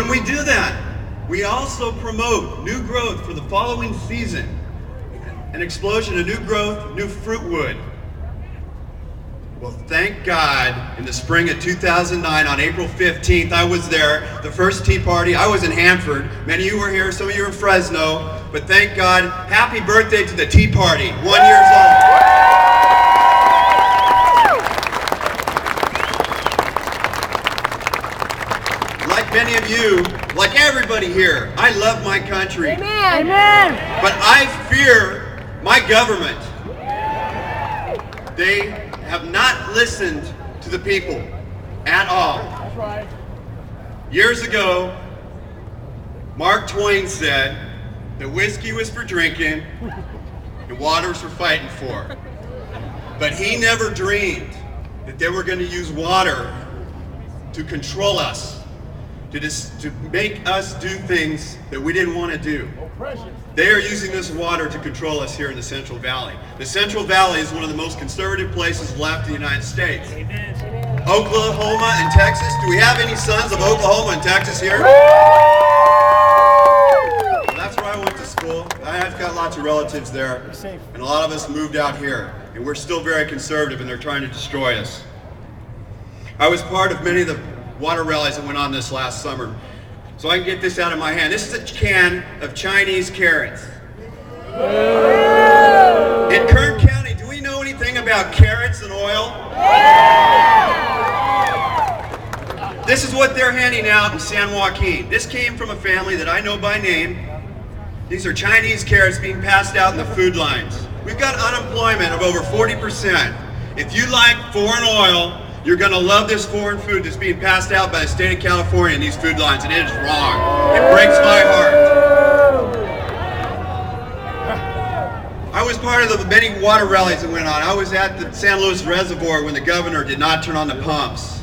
when we do that, we also promote new growth for the following season. An explosion of new growth, new fruit wood. Well, thank God, in the spring of 2009, on April 15th, I was there, the first Tea Party. I was in Hanford. Many of you were here, some of you were in Fresno. But thank God, happy birthday to the Tea Party, 1 year old. Like many of you, like everybody here, I love my country. Amen. Amen. But I fear my government. They have not listened to the people at all. That's right. Years ago, Mark Twain said that whiskey was for drinking and water was for fighting for. But he never dreamed that they were going to use water to control us, to make us do things that we didn't want to do. They are using this water to control us here in the Central Valley. The Central Valley is one of the most conservative places left in the United States. Amen. Oklahoma and Texas. Do we have any sons of Oklahoma and Texas here? That's where I went to school. I've got lots of relatives there. And a lot of us moved out here. And we're still very conservative, and they're trying to destroy us. I was part of many of the water rallies that went on this last summer. So I can get this out of my hand. This is a can of Chinese carrots. In Kern County, do we know anything about carrots and oil? This is what they're handing out in San Joaquin. This came from a family that I know by name. These are Chinese carrots being passed out in the food lines. We've got unemployment of over 40%. If you like foreign oil, you're going to love this foreign food that's being passed out by the state of California in these food lines, and it is wrong. It breaks my heart. I was part of the many water rallies that went on. I was at the San Luis Reservoir when the governor did not turn on the pumps.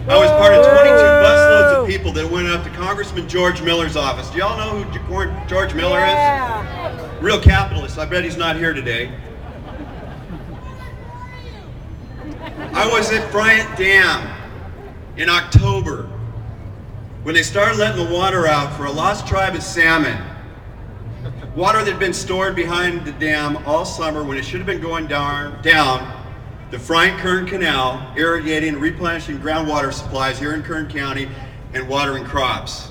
I was part of 22 busloads of people that went up to Congressman George Miller's office. Do y'all know who George Miller is? Real capitalist. I bet he's not here today. I was at Bryant Dam in October when they started letting the water out for a lost tribe of salmon. Water that had been stored behind the dam all summer when it should have been going down the Frank-Kern Canal, irrigating and replenishing groundwater supplies here in Kern County and watering crops.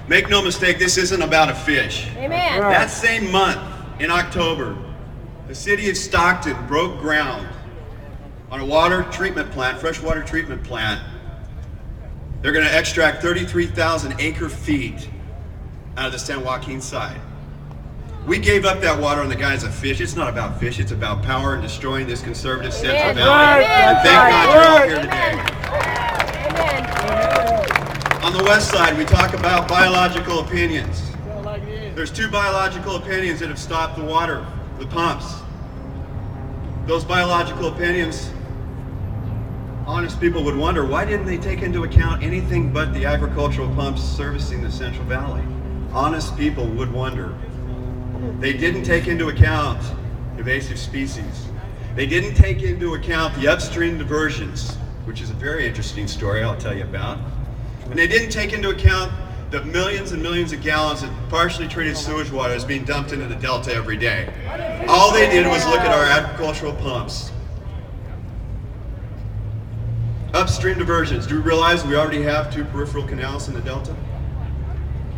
Make no mistake, this isn't about a fish. Amen. That same month, in October, the city of Stockton broke ground on a water treatment plant, freshwater treatment plant. They're going to extract 33,000 acre feet out of the San Joaquin side. We gave up that water on the guise of fish. It's not about fish, it's about power and destroying this conservative Central Valley. And thank God you're all here today. On the west side, we talk about biological opinions. There's 2 biological opinions that have stopped the water, the pumps. Those biological opinions, honest people would wonder, why didn't they take into account anything but the agricultural pumps servicing the Central Valley? Honest people would wonder. They didn't take into account invasive species. They didn't take into account the upstream diversions, which is a very interesting story I'll tell you about. And they didn't take into account the millions and millions of gallons of partially treated sewage water that's being dumped into the Delta every day. All they did was look at our agricultural pumps. Upstream diversions. Do you realize we already have 2 peripheral canals in the Delta?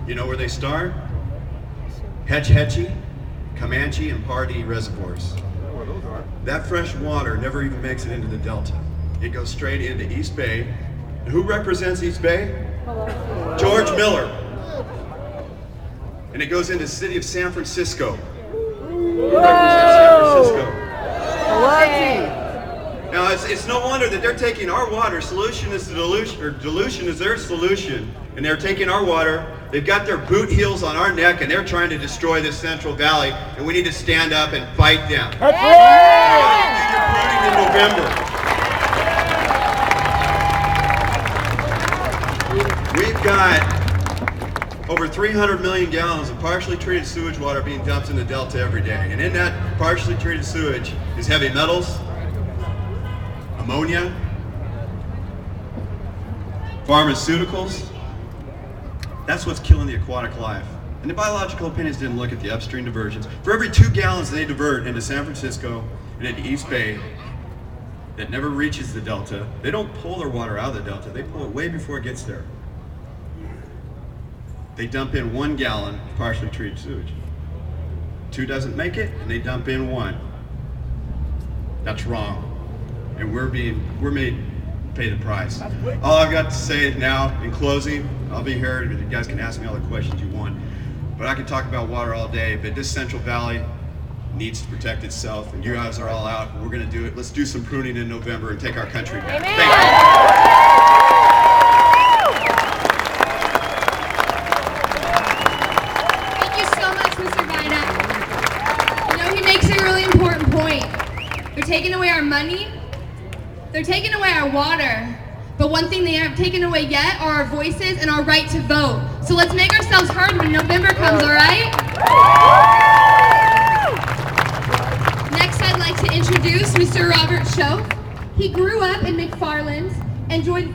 You know where they start? Hetch Hetchy, Comanche, and Pardee reservoirs. That fresh water never even makes it into the Delta. It goes straight into East Bay. And who represents East Bay? George Miller. And it goes into the city of San Francisco. Who represents San Francisco? Now, it's no wonder that they're taking our water. Dilution is their solution. And they're taking our water. They've got their boot heels on our neck, and they're trying to destroy this Central Valley. And we need to stand up and fight them. That's right. In November. We've got over 300 million gallons of partially treated sewage water being dumped in the Delta every day. And in that partially treated sewage is heavy metals, ammonia, pharmaceuticals, That's what's killing the aquatic life. And the biological opinions didn't look at the upstream diversions. For every 2 gallons they divert into San Francisco and into East Bay that never reaches the Delta, they don't pull their water out of the Delta, they pull it way before it gets there. They dump in 1 gallon of partially treated sewage. 2 doesn't make it, and they dump in 1. That's wrong. And we're made to pay the price. All I've got to say now, in closing, I'll be here, you guys can ask me all the questions you want. But I can talk about water all day, but this Central Valley needs to protect itself, and you guys are all out, and we're gonna do it. Let's do some pruning in November and take our country back. Amen. Thank you so much, Mr. Vidak. You know, he makes a really important point. They're taking away our money, they're taking away our water, but one thing they haven't taken away yet are our voices and our right to vote. So let's make ourselves heard when November comes, all right? Next, I'd like to introduce Mr. Robert Show. He grew up in McFarland and joined